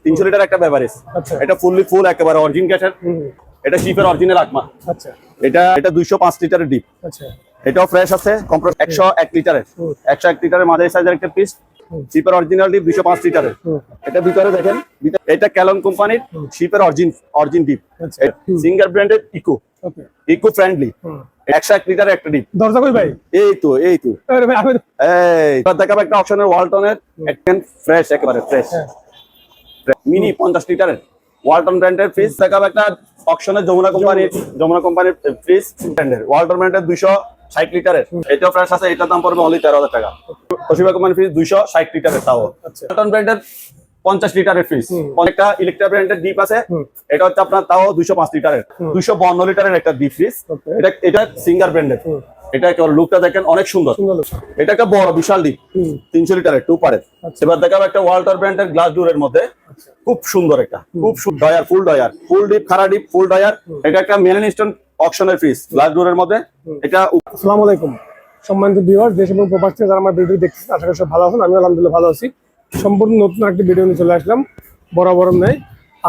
300 litre একটা beverage. আচ্ছা। এটা ফুল একেবারে অরিজিন গ্যাসের। এটা শিপের অরিজিনাল আকমা। আচ্ছা এটা 205 লিটারের ডিপ। আচ্ছা এটাও ফ্রেশ আছে, কম্প্রেস 101 লিটারের। 101 লিটারের মাঝারি সাইজের একটা পিস। শিপের অরিজিনাল ডিপ 205 লিটারের। এটা ভিতরে দেখেন, এটা ক্যালন কোম্পানির শিপের অরিজিন ডিপ। সিঙ্গার ব্র্যান্ডের ইকো ফ্রেন্ডলি 101 লিটারের একটা ডিপ। দরজা কই ভাই? এই তো আরে ভাই আমি দেখাবো একটা অপশনের ওয়ালটনের একদম ফ্রেশ, একেবারে ফ্রেশ মিনি 50 লিটারের ওয়ালটন ব্র্যান্ডের ফ্রিজ দেখাবো। একটা অপশনের যমুনা কোম্পানির ফ্রিজ ব্র্যান্ডের ওয়ালটন ব্র্যান্ডের 260 লিটারের। এটাও ফ্রেশ আছে, এটার দাম পড়বে অনলি 13,000 টাকা। তোশিবা কোম্পানির ফ্রিজ 260 লিটারের, তাও ওয়ালটন ব্র্যান্ডের 50 লিটারের ফ্রিজ। অনেকটা ইলেকট্রা ব্র্যান্ডের ডিপ আছে, এটা হচ্ছে আপনার তাও 205 লিটারের। 252 লিটারের একটা ডিপ ফ্রিজ। এটা সিঙ্গার ব্র্যান্ডের। এটা লুকটা দেখেন অনেক সুন্দর। এটা একটা বড় বিশাল ডিপ 300 লিটারের 2 পারের। এবার দেখাবো একটা ওয়ালটন ব্র্যান্ডের গ্লাস ডোরের মধ্যে খুব সুন্দর একটা, খুব ডয়ার, ফুল ডিপ খাড়া ডিপ ফুল ডয়ার। এটা একটা মেলানিস্টন অকশনের ফ্রিজ গ্লাস ডোরের মধ্যে। এটা আসসালামু আলাইকুম সম্মানিত ভিউয়ার্স, দেশ এবং প্রবাস থেকে যারা আমার ভিডিও দেখছেন, আশা করি সব ভালো আছেন। আমি আলহামদুলিল্লাহ ভালো আছি। সম্পূর্ণ নতুন একটা ভিডিও নিয়ে চলে আসলাম বরাবর নেই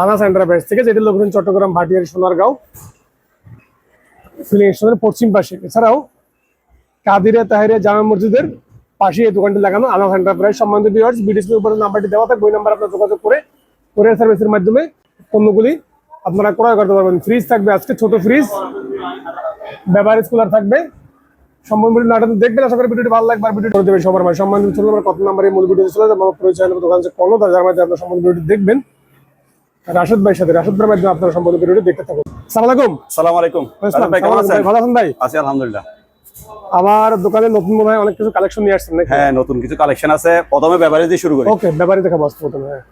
আনাস এন্টারপ্রাইজ থেকে, যেটি লোকেশন চট্টগ্রাম ভাটিয়ারি সোনারগাঁও ফিলিং স্টেশনের পশ্চিম পাশে। এছাড়াও কাদিরিয়া তাহিরিয়া জামা মসজিদের পাশে এই দোকানটি লাগানো আনাস এন্টারপ্রাইজ। সম্মানিত ভিউয়ার্স, ভিডিওর উপরে নাম্বারটি দেওয়া থাকবে, ওই নাম্বার আপনার যোগাযোগ করে কোরিয়ার সার্ভিসের মাধ্যমে পণ্যগুলি আপনারা ক্রয় করতে পারবেন। ফ্রিজ থাকবে আজকে, ছোট ফ্রিজ, বেভারেজ কুলার থাকবে। সম্পূর্ণ ভিডিও নাটক দেখবেন, আশা করি ভিডিওটি ভালো লাগবে আর ভিডিও করে দেবেন সবার মাঝে। সম্মানিত ছোট আমার কত নাম্বারে মূল ভিডিও চলে যাবে, আমার পরিচয় হলো দোকান যে কোনো যার মাধ্যমে আপনার সম্পূর্ণ ভিডিওটি দেখবেন। রাশেদ ভাইয়ের সাথে, রাশেদ ভাইয়ের মাধ্যমে আপনারা সম্পূর্ণ ভিডিওটি দেখতে থাকুন। আসসালামু আলাইকুম। ভাই কেমন আছেন? ভালো আছেন ভাই? আছি আলহামদুলিল্লাহ। আমার দোকানে নতুন মনে হয় অনেক কিছু কালেকশন নিয়ে আসছেন নাকি? হ্যাঁ, নতুন কিছু কালেকশন আছে। প্রথমে বেভারেজ দিয়ে শুরু করি। ওকে, বেভারেজ দেখাবো প্রথমে। হ্যাঁ,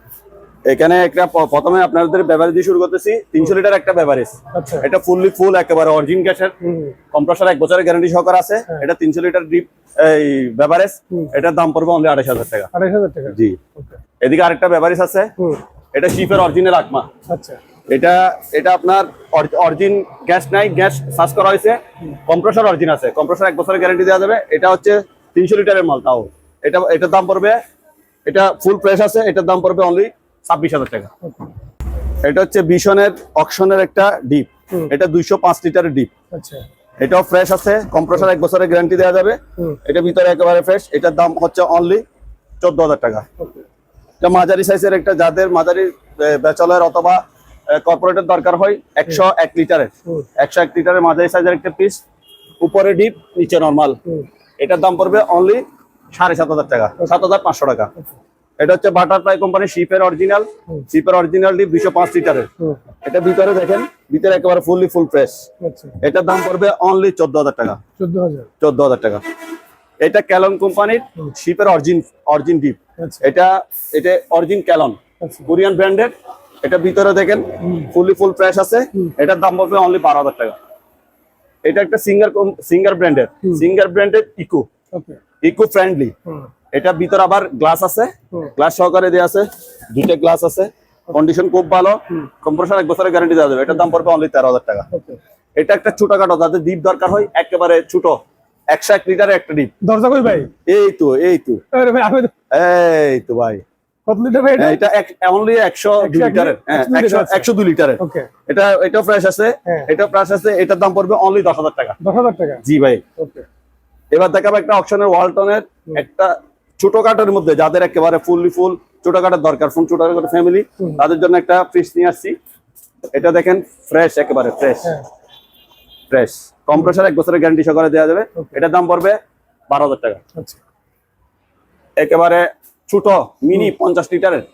এখানে একটা প্রথমে আপনাদের বেভারেজ দিয়ে শুরু করতেছি। 300 লিটার একটা বেভারেজ। আচ্ছা। এটা ফুল একেবারে অরিজিন গ্যাসের। কম্প্রেসর 1 বছরের গ্যারান্টি সহকারে আছে। এটা 300 লিটার ডিপ এই বেভারেজ। এটার দাম পড়বে অনলি 28,000 টাকা। 28,000 টাকা, জি। ওকে। এদিকে আরেকটা বেভারেজ আছে। এটা শিপের অরিজিনাল আকমা। আচ্ছা। এটা আপনার অরিজিন গ্যাস নাই, গ্যাস সার্চ করা হয়েছে। কম্প্রেসর অরিজিন আছে, কম্প্রেসর 1 বছরের গ্যারান্টি দেওয়া যাবে। এটা হচ্ছে 300 লিটারের মাল, তাও এটার দাম পড়বে, এটা ফুল ফ্রেশ আছে, এটার দাম পড়বে অনলি 26,000 টাকা। এটা হচ্ছে বিশনের অকশনের একটা ডিপ। এটা 205 লিটারের ডিপ। আচ্ছা। এটাও ফ্রেশ আছে, কম্প্রেসর 1 বছরের গ্যারান্টি দেওয়া যাবে। এটা ভিতরে একেবারে ফ্রেশ। এটার দাম হচ্ছে অনলি 14,000 টাকা। এটা মাঝারি সাইজের একটা, যাদের মাঝারি ব্যাচেলর অথবা কর্পোরেটের দরকার হয়, 101 লিটারের 101 লিটারের মাঝারি সাইজের একটা পিস, উপরে ডিপ নিচে নরমাল। এটার দাম পড়বে অনলি 7,500 টাকা, 7,500 টাকা। এটা হচ্ছে বাটারফ্লাই কোম্পানির শিপের অরিজিনাল ডিপ 205 লিটারের। এটা ভিতরে দেখেন, ভিতরে একেবারে ফুল ফ্রেশ। এটার দাম পড়বে অনলি 14,000 টাকা। 14,000 টাকা। এটা ক্যালন কোম্পানির শিপের অরিজিন ডিপ। এটা অরিজিন ক্যালন, কোরিয়ান ব্র্যান্ডের। এটা ভিতরে দেখেন ফুল ফ্রেশ আছে। এটার দাম পড়বে অনলি 12,000 টাকা। এটা একটা সিঙ্গার ব্র্যান্ডের ইকো ফ্রেন্ডলি। এটা ভিতরে আবার গ্লাস আছে, গ্লাস সহকারে দেওয়া আছে, 2টা গ্লাস আছে। কন্ডিশন খুব ভালো, কম্প্রেসর 1 বছরের গ্যারান্টি দেওয়া যাবে। এটার দাম পড়বে অনলি 13,000 টাকা। এটা একটা ছোটখাটো, যাদের ডিপ দরকার হয়, একেবারে ছোট 101 লিটারের একটা ডিপ। দরজা কই ভাই? এই তো আরে ভাই আমি এই তো ভাই, কত লিটার ভাই এটা? এটা অনলি 102 লিটারের। হ্যাঁ, 102 লিটারের। ওকে। এটাও ফ্রেশ আছে, এটার দাম পড়বে অনলি 10,000 টাকা। 10,000 টাকা, জি ভাই। ওকে। এবার দেখাবো একটা অপশনের ওয়ালটনের একটা ছোটখাটোর মধ্যে, যাদের একেবারে ফুল ছোটখাটোর দরকার, ছোটখাটো ফ্যামিলি, তাদের জন্য একটা ফ্রিজ নিয়ে আসছি। এটা দেখেন ফ্রেশ, একেবারে ফ্রেশ কম্প্রেসর 1 বছরের গ্যারান্টি সহকারে দেওয়া যাবে। এটার দাম পড়বে 12,000 টাকা। আচ্ছা। একেবারে ছোট মিনি 50 লিটারের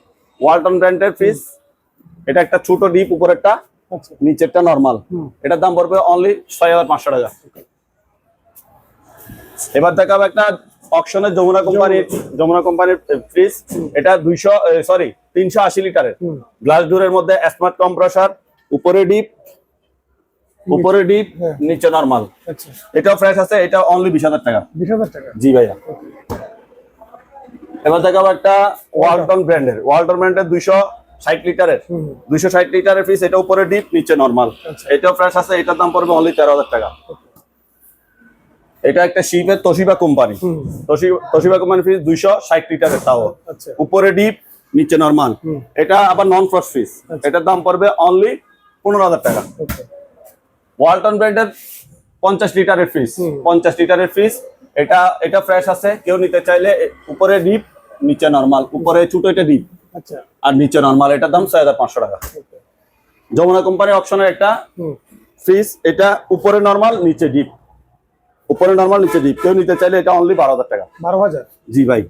ওয়ালটন ব্র্যান্ডের ফ্রিজ। এটা একটা ছোট ডিপ, উপরেরটা, নিচেরটা নরমাল। এটার দাম পড়বে অনলি 6,500 টাকা। এবার দেখাবো একটা অকশনের যমুনা কোম্পানির ফ্রিজ। এটা 380 লিটারের গ্লাস ডোরের মধ্যে, স্মার্ট কম্প্রেসর, উপরে ডিপ নিচে নরমাল। এটাও ফ্রেশ আছে। এটা অনলি 20,000 টাকা। 20,000 টাকা, জি ভাইয়া। এবার দেখাবো একটা ওয়ালটন ব্র্যান্ডের 260 লিটারের ফ্রিজ। এটা উপরে ডিপ নিচে নরমাল। এটাও ফ্রেশ আছে। এটার দাম পড়বে অনলি 13,000 টাকা। এটা একটা তোশিবা কোম্পানির ফ্রিজ 260 লিটারের, তাও উপরে ডিপ নিচে নরমাল। এটা আবার নন ফ্রস্ট ফ্রিজ, এটার দাম পড়বে অনলি 15,000 টাকা। ওকে ওয়ালটন ব্র্যান্ডের 50 লিটারের ফ্রিজ, 50 লিটারের ফ্রিজ। এটা ফ্রেশ আছে, কেউ নিতে চাইলে উপরে ডিপ নিচে নরমাল, উপরে ছোট এটা ডিপ আচ্ছা আর নিচে নরমাল, এটার দাম 6,500 টাকা। যমুনা কোম্পানির অপশনের একটা ফ্রিজ, এটা উপরে নরমাল নিচে ডিপ, উপরে নরমাল নিচে ডিপ, কেউ নিতে চাইলে এটা অনলি 12,000 টাকা। 12,000 জি ভাই।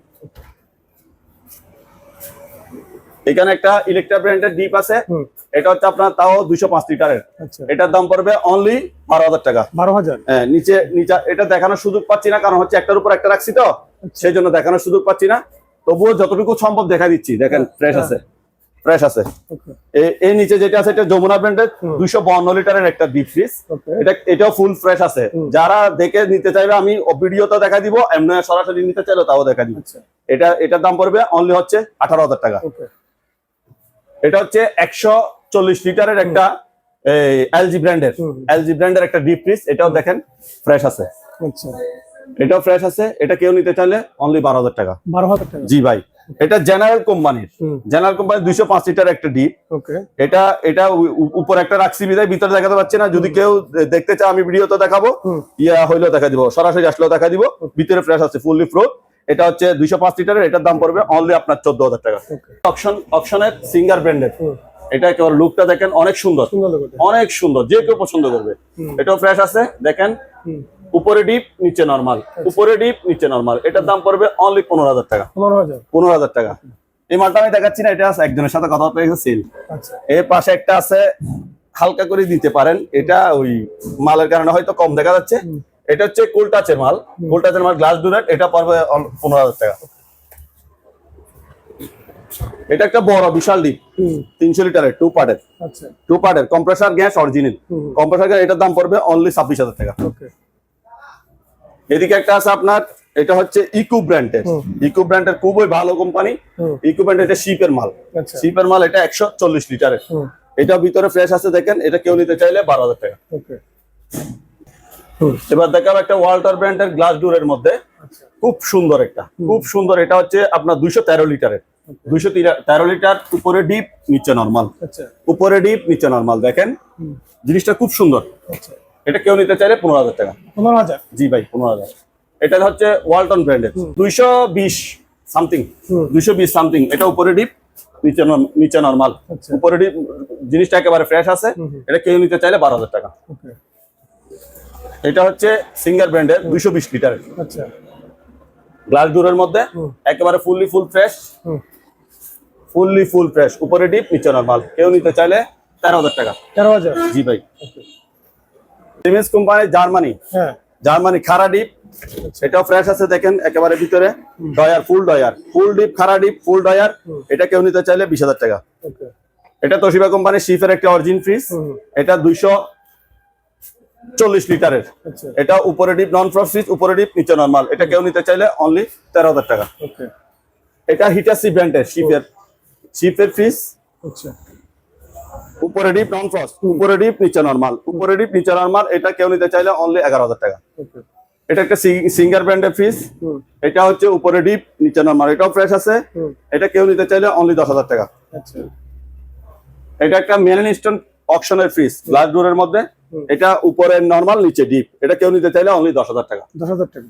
এখানে একটা ইলেকট্রা ব্র্যান্ডের ডিপ আছে, এটা হচ্ছে আপনার তাও 205 লিটারের, আচ্ছা এটার দাম পড়বে অনলি 12,000 টাকা। 12,000 হ্যাঁ, নিচে এটা দেখানোর সুযোগ পাচ্ছি না, কারণ হচ্ছে একটার উপর একটা রাখছি তো, সেই জন্য দেখানোর সুযোগ পাচ্ছি না। তবুও যতটুকু সম্ভব দেখা দিচ্ছি। দেখেন ফ্রেশ আছে, ফ্রেশ আছে। ওকে এই নিচে যেটা আছে এটা যমুনা ব্র্যান্ডের 252 লিটারের একটা ডিপ ফ্রিজ, ওকে এটাও ফুল ফ্রেশ আছে। যারা দেখে নিতে চাইবে আমি ভিডিওতে দেখা দিব, এমনি সরাসরি নিতে চাইলে তাও দেখা দিব। আচ্ছা এটার দাম পড়বে অনলি হচ্ছে 18,000 টাকা। ওকে এটা হচ্ছে 140 লিটারের একটা এলজি ব্র্যান্ডের একটা ডিপ ফ্রিজ, এটাও দেখেন ফ্রেশ আছে, আচ্ছা এটাও ফ্রেশ আছে। এটা কেউ নিতে চাইলে অনলি 12,000 টাকা। 12,000 টাকা জি ভাই। এটা জেনারেল কোম্পানির 205 লিটার একটা ডিপ। ওকে এটা উপর একটা রাখছি বিদায় ভিতরে দেখাতে পাচ্ছি না, যদি কেউ দেখতে চায় আমি ভিডিওতে দেখাবো, ইয়া হইলেও দেখা দিব, সরাসরি আসলেও দেখা দিব। ভিতরে ফ্রেশ আছে, ফুললি ফ্লো। এটা হচ্ছে 205 লিটারের, এটার দাম পড়বে অনলি আপনার 14,000 টাকা। অপশনের সিঙ্গার ব্র্যান্ডের, এটা একেবারে লুকটা দেখেন অনেক সুন্দর, সুন্দর লোগো অনেক সুন্দর, যে কেউ পছন্দ করবে। এটাও ফ্রেশ আছে, দেখেন উপরে ডিপ নিচে নরমাল, উপরে ডিপ নিচে নরমাল, এটার দাম পড়বে অনলি 15,000 টাকা। 15,000 15,000 টাকা। এই মালটা আমি দেখাচ্ছি না, এটা আছে একজনের সাথে কথা বলতে সেল। আচ্ছা এর পাশে একটা আছে, হালকা করে দিতে পারেন, এটা ওই মালের কারণে হয়তো কম দেখা যাচ্ছে। এটা হচ্ছে কোল্টাচের মাল, গ্লাস ডোরেট, এটা পড়বে 15,000 টাকা। এটা একটা বড় বিশাল ডিপ, 300 লিটারের, আচ্ছা টু পার্টের compressor gas original compressor gas, এটার দাম পড়বে অনলি 26,000 টাকা। ওকে এদিকে একটা আছে আপনার, এটা হচ্ছে ইকো ব্র্যান্ডের খুবই ভালো কোম্পানি। ইকো ব্র্যান্ড, এটা শিপের মাল, আচ্ছা এটা 140 লিটারের, এটা ভিতরে ফ্রেশ আছে, দেখেন। এটা কেউ নিতে চাইলে 12,000 টাকা। ওকে এবার দেখাবো একটা ওয়াল্টার ব্র্যান্ডের গ্লাস ডোরের মধ্যে, খুব সুন্দর একটা, খুব সুন্দর। এটা হচ্ছে আপনার 213 লিটারের, 213 লিটার, উপরে ডিপ নিচে নরমাল, আচ্ছা উপরে ডিপ নিচে নরমাল, দেখেন জিনিসটা খুব সুন্দর। আচ্ছা এটা কেউ নিতে চাইলে 15,000 টাকা। 15,000 জি ভাই, 15,000। এটা হচ্ছে ওয়ালটন ব্র্যান্ডের 220 সামথিং, এটা উপরে ডিপ নিচে নরমাল, আচ্ছা। উপরে ডিপ, জিনিসটা একেবারে ফ্রেশ আছে। এটা কেউ নিতে চাইলে 12,000 টাকা। ওকে এটা হচ্ছে সিঙ্গার ব্র্যান্ডের 220 লিটারের আচ্ছা গ্লাস ডোরের মধ্যে, একেবারে ফুল ফ্রেশ, উপরে ডিপ নিচে নরমাল, কেউ নিতে চাইলে 13,000 টাকা। 13,000 জি ভাই। সিমেন্স কোম্পানি, হ্যাঁ জার্মানি খাড়া ডিপ, এটাও ফ্রেশ আছে, দেখেন একেবারে ভিতরে ফুল ডিপ, খাড়া ডিপ, ফুল ডয়ার, এটা কেউ নিতে চাইলে 20,000 টাকা। ওকে এটা তোশিবা কোম্পানির শিফের একটা অরিজিন ফ্রিজ, এটা 240 লিটারের, আচ্ছা এটা উপরে ডিপ নন ফ্রস্ট ফ্রিজ, উপরে ডিপ নিচে নরমাল, এটা কেউ নিতে চাইলে অনলি 13,000 টাকা। ওকে এটা হিটাসি ব্র্যান্ডের শিফের ফ্রিজ, আচ্ছা উপরে ডিপ নন ফ্রস্ট, উপরে ডিপ নিচে নরমাল, উপরে ডিপ নিচে নরমাল, এটা কেউ নিতে চাইলে অনলি 11,000 টাকা। ওকে এটা একটা সিঙ্গার ব্র্যান্ডের ফ্রিজ, এটা হচ্ছে উপরে ডিপ নিচে নরমাল, এটাও ফ্রেশ আছে, এটা কেউ নিতে চাইলে অনলি 10,000 টাকা। আচ্ছা এটা একটা মেলানিস্টন অকশনের ফ্রিজ, গ্লাস ডোরের মধ্যে, এটা উপরে নরমাল নিচে ডিপ, এটা কেউ নিতে চাইলে অনলি 10,000 টাকা। 10,000 টাকা